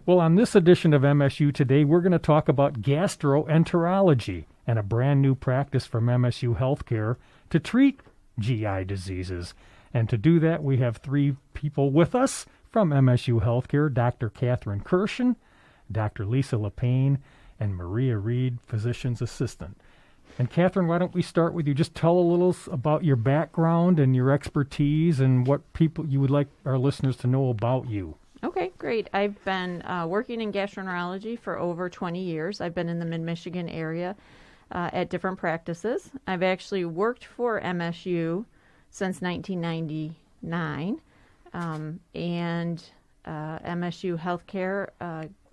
Well, on this edition of MSU Today, we're going to talk about gastroenterology and a brand new practice from MSU Health Care to treat GI diseases. And to do that, we have three people with us from MSU Health Care: Dr. Catherine Kerschen, Dr. Oliveri-LePain, and Maria Reed, physician's assistant. And Catherine, why don't we start with you? Just tell a little about your background and your expertise and what people you would like our listeners to know about you. Okay, great. I've been working in gastroenterology for over 20 years. I've been in the Mid-Michigan area at different practices. I've actually worked for MSU since 1999, and MSU Health Care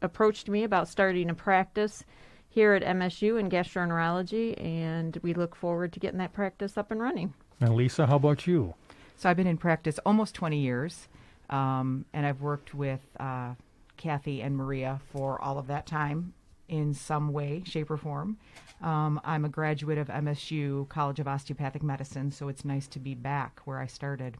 approached me about starting a practice here at MSU in gastroenterology, and we look forward to getting that practice up and running. And Lisa, how about you? So I've been in practice almost 20 years, and I've worked with Kathy and Maria for all of that time in some way, shape, or form. I'm a graduate of MSU College of Osteopathic Medicine, so it's nice to be back where I started.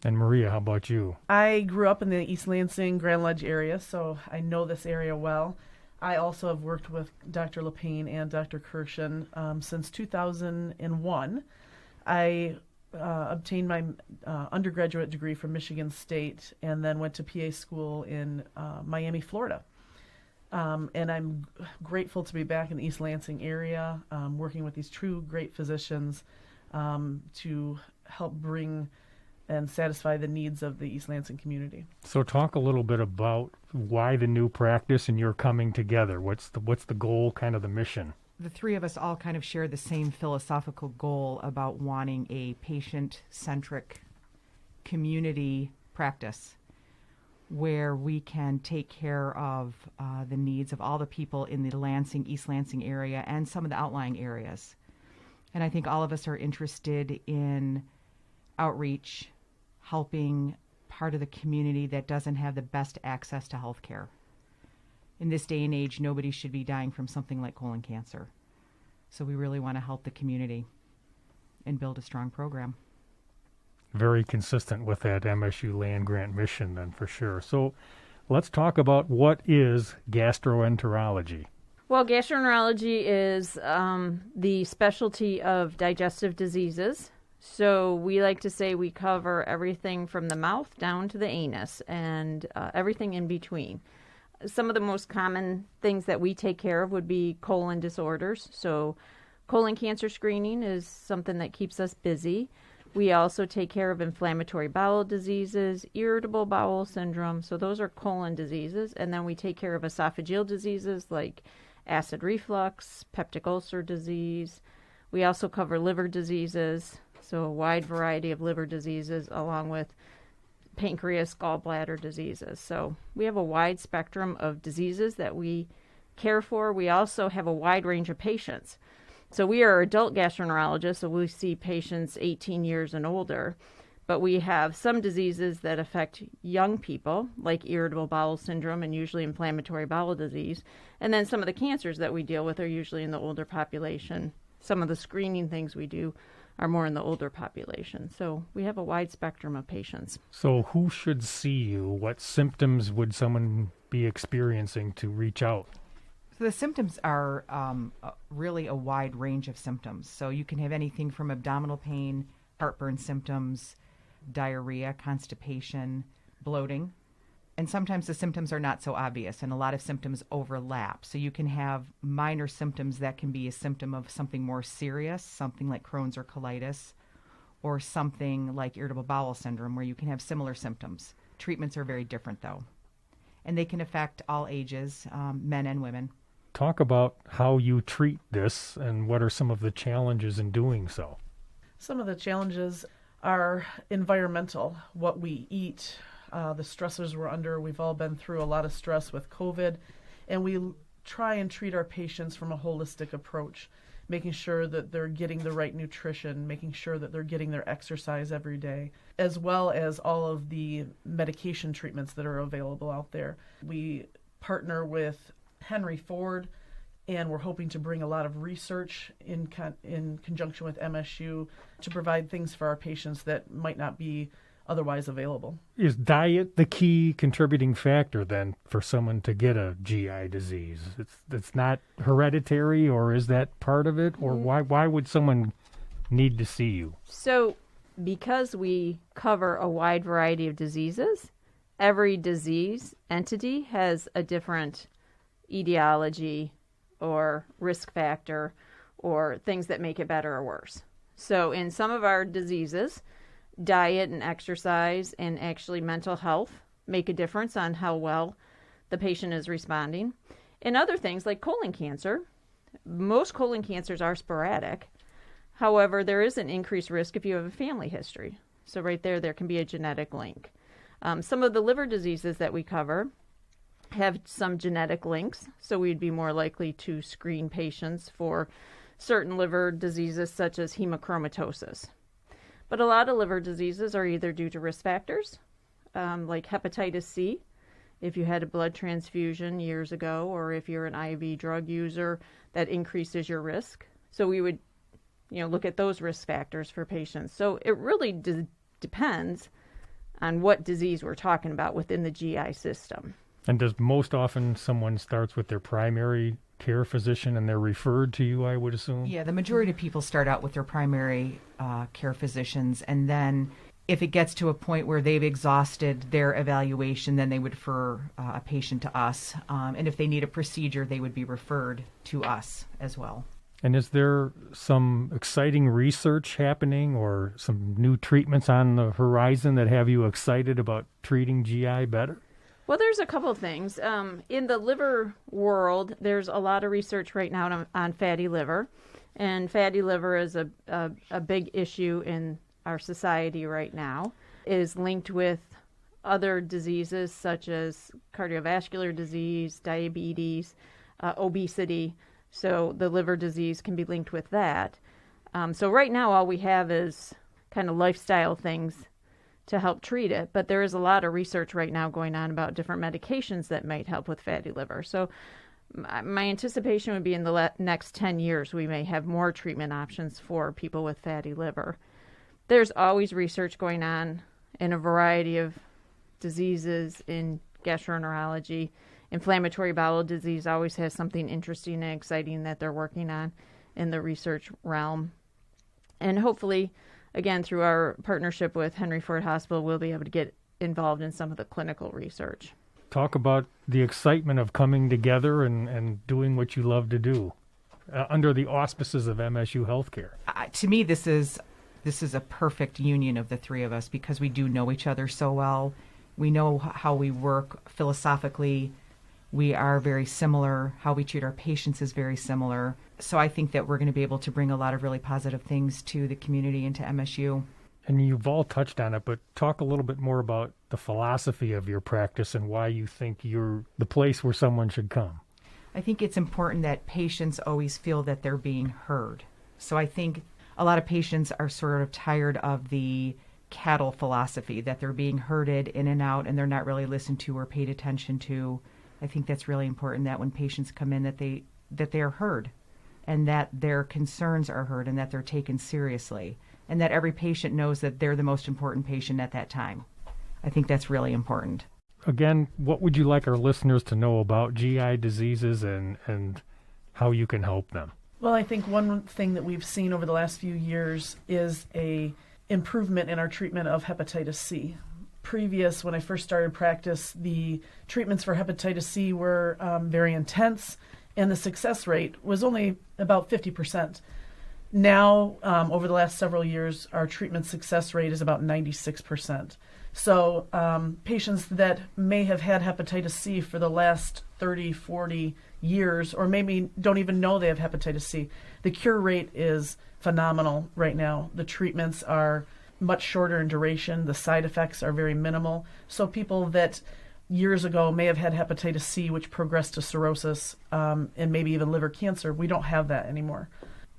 And Maria, how about you? I grew up in the East Lansing, Grand Ledge area, so I know this area well. I also have worked with Dr. LePain and Dr. Kerschen since 2001. I obtained my undergraduate degree from Michigan State and then went to PA school in Miami, Florida. And I'm grateful to be back in the East Lansing area, working with these true great physicians to help bring and satisfy the needs of the East Lansing community. So talk a little bit about why the new practice and your coming together. What's the goal, kind of the mission? The three of us all kind of share the same philosophical goal about wanting a patient-centric community practice where we can take care of the needs of all the people in the Lansing, East Lansing area and some of the outlying areas. And I think all of us are interested in outreach, helping part of the community that doesn't have the best access to health care. In this day and age, nobody should be dying from something like colon cancer. So we really want to help the community and build a strong program. Very consistent with that MSU land grant mission then, for sure. So let's talk about what is gastroenterology. Well, gastroenterology is the specialty of digestive diseases. So we like to say we cover everything from the mouth down to the anus and everything in between. Some of the most common things that we take care of would be colon disorders. So colon cancer screening is something that keeps us busy. We also take care of inflammatory bowel diseases, irritable bowel syndrome. So those are colon diseases. And then we take care of esophageal diseases like acid reflux, peptic ulcer disease. We also cover liver diseases, so a wide variety of liver diseases along with pancreas, gallbladder diseases. So we have a wide spectrum of diseases that we care for. We also have a wide range of patients. So we are adult gastroenterologists, so we see patients 18 years and older, but we have some diseases that affect young people, like irritable bowel syndrome and usually inflammatory bowel disease. And then some of the cancers that we deal with are usually in the older population. Some of the screening things we do are more in the older population. So we have a wide spectrum of patients. So who should see you? What symptoms would someone be experiencing to reach out? So the symptoms are really a wide range of symptoms. So you can have anything from abdominal pain, heartburn symptoms, diarrhea, constipation, bloating. And sometimes the symptoms are not so obvious, and a lot of symptoms overlap. So you can have minor symptoms that can be a symptom of something more serious, something like Crohn's or colitis, or something like irritable bowel syndrome, where you can have similar symptoms. Treatments are very different, though. And they can affect all ages, men and women. Talk about how you treat this and what are some of the challenges in doing so. Some of the challenges are environmental, what we eat, the stressors we're under. We've all been through a lot of stress with COVID, and we try and treat our patients from a holistic approach, making sure that they're getting the right nutrition, making sure that they're getting their exercise every day, as well as all of the medication treatments that are available out there. We partner with Henry Ford, and we're hoping to bring a lot of research in conjunction with MSU to provide things for our patients that might not be otherwise available. Is diet the key contributing factor then for someone to get a GI disease? It's not hereditary, or is that part of it? Or why would someone need to see you? So because we cover a wide variety of diseases, every disease entity has a different etiology or risk factor or things that make it better or worse. So in some of our diseases, diet and exercise and actually mental health make a difference on how well the patient is responding. In other things like colon cancer, most colon cancers are sporadic. However, there is an increased risk if you have a family history. So right there can be a genetic link. Some of the liver diseases that we cover have some genetic links, so we'd be more likely to screen patients for certain liver diseases such as hemochromatosis. But a lot of liver diseases are either due to risk factors, like hepatitis C, if you had a blood transfusion years ago, or if you're an IV drug user, that increases your risk. So we would, look at those risk factors for patients. So it really depends on what disease we're talking about within the GI system. And does most often someone starts with their primary care physician and they're referred to you, I would assume? Yeah, the majority of people start out with their primary care physicians, and then if it gets to a point where they've exhausted their evaluation, then they would refer a patient to us. And if they need a procedure, they would be referred to us as well. And is there some exciting research happening or some new treatments on the horizon that have you excited about treating GI better? Well, there's a couple of things. In the liver world, there's a lot of research right now on fatty liver. And fatty liver is a big issue in our society right now. It is linked with other diseases such as cardiovascular disease, diabetes, obesity. So the liver disease can be linked with that. So right now, all we have is kind of lifestyle things to help treat it. But there is a lot of research right now going on about different medications that might help with fatty liver. So my anticipation would be in the next 10 years, we may have more treatment options for people with fatty liver. There's always research going on in a variety of diseases in gastroenterology. Inflammatory bowel disease always has something interesting and exciting that they're working on in the research realm. And hopefully, again, through our partnership with Henry Ford Hospital, we'll be able to get involved in some of the clinical research. Talk about the excitement of coming together and doing what you love to do under the auspices of MSU Healthcare. To me, this is a perfect union of the three of us because we do know each other so well. We know how we work philosophically. We are very similar. How we treat our patients is very similar. So I think that we're going to be able to bring a lot of really positive things to the community and to MSU. And you've all touched on it, but talk a little bit more about the philosophy of your practice and why you think you're the place where someone should come. I think it's important that patients always feel that they're being heard. So I think a lot of patients are sort of tired of the cattle philosophy, that they're being herded in and out and they're not really listened to or paid attention to. I think that's really important that when patients come in that they are heard and that their concerns are heard and that they're taken seriously and that every patient knows that they're the most important patient at that time. I think that's really important. Again, what would you like our listeners to know about GI diseases and how you can help them? Well, I think one thing that we've seen over the last few years is a improvement in our treatment of hepatitis C. Previous, when I first started practice, the treatments for hepatitis C were very intense, and the success rate was only about 50%. Now, over the last several years, our treatment success rate is about 96%. So patients that may have had hepatitis C for the last 30, 40 years, or maybe don't even know they have hepatitis C, the cure rate is phenomenal right now. The treatments are much shorter in duration. The side effects are very minimal. So people that years ago may have had hepatitis C, which progressed to cirrhosis and maybe even liver cancer, we don't have that anymore.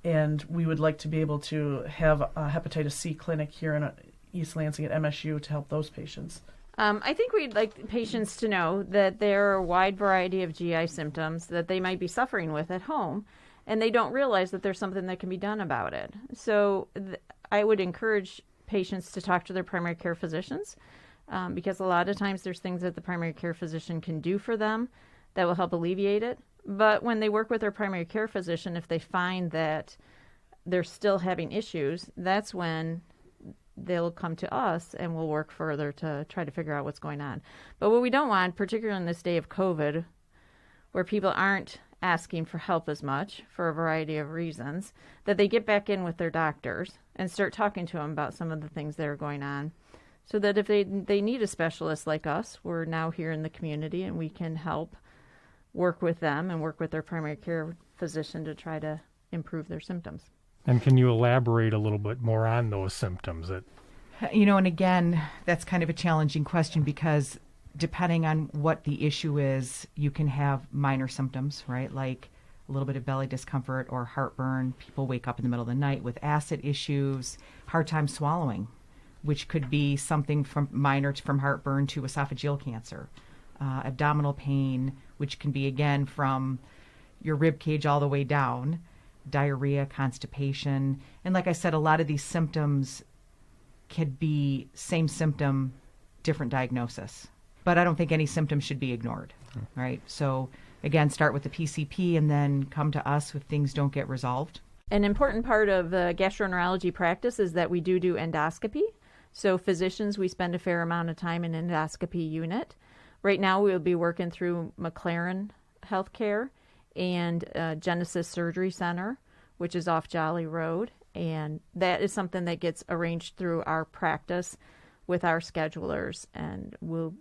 And we would like to be able to have a hepatitis C clinic here in East Lansing at MSU to help those patients. I think we'd like patients to know that there are a wide variety of GI symptoms that they might be suffering with at home, and they don't realize that there's something that can be done about it. So I would encourage patients to talk to their primary care physicians because a lot of times there's things that the primary care physician can do for them that will help alleviate it. But when they work with their primary care physician, if they find that they're still having issues, that's when they'll come to us and we'll work further to try to figure out what's going on. But what we don't want, particularly in this day of COVID, where people aren't asking for help as much for a variety of reasons, that they get back in with their doctors and start talking to them about some of the things that are going on, so that if they need a specialist like us, we're now here in the community and we can help work with them and work with their primary care physician to try to improve their symptoms. And can you elaborate a little bit more on those symptoms? And again, that's kind of a challenging question because depending on what the issue is, you can have minor symptoms, right? Like a little bit of belly discomfort or heartburn. People wake up in the middle of the night with acid issues, hard time swallowing, which could be something from minor from heartburn to esophageal cancer. Abdominal pain, which can be, again, from your rib cage all the way down, diarrhea, constipation. And like I said, a lot of these symptoms could be same symptom, different diagnosis. But I don't think any symptom should be ignored, right? So, again, start with the PCP and then come to us if things don't get resolved. An important part of the gastroenterology practice is that we do endoscopy. So physicians, we spend a fair amount of time in an endoscopy unit. Right now, we'll be working through McLaren Health Care and Genesis Surgery Center, which is off Jolly Road. And that is something that gets arranged through our practice with our schedulers. And we'll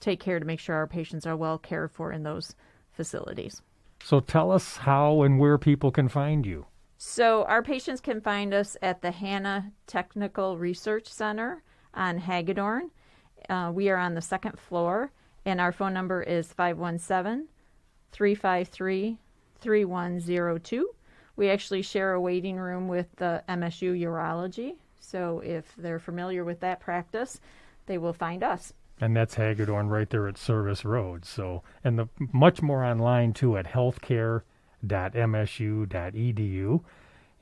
take care to make sure our patients are well cared for in those facilities. So tell us how and where people can find you. So our patients can find us at the Hanna Technical Research Center on Hagedorn. We are on the second floor, and our phone number is 517-353-3102. We actually share a waiting room with the MSU Urology, so if they're familiar with that practice, they will find us. And that's Hagedorn right there at Service Road. So, and much more online, too, at healthcare.msu.edu.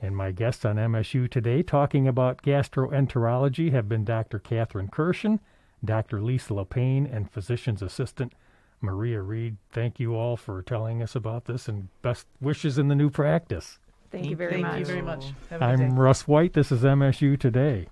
And my guests on MSU Today talking about gastroenterology have been Dr. Catherine Kerschen, Dr. Oliveri-LePain, and physician's assistant Maria Reed. Thank you all for telling us about this, and best wishes in the new practice. Thank you very much. Thank you very much. Have a good day. I'm Russ White. This is MSU Today.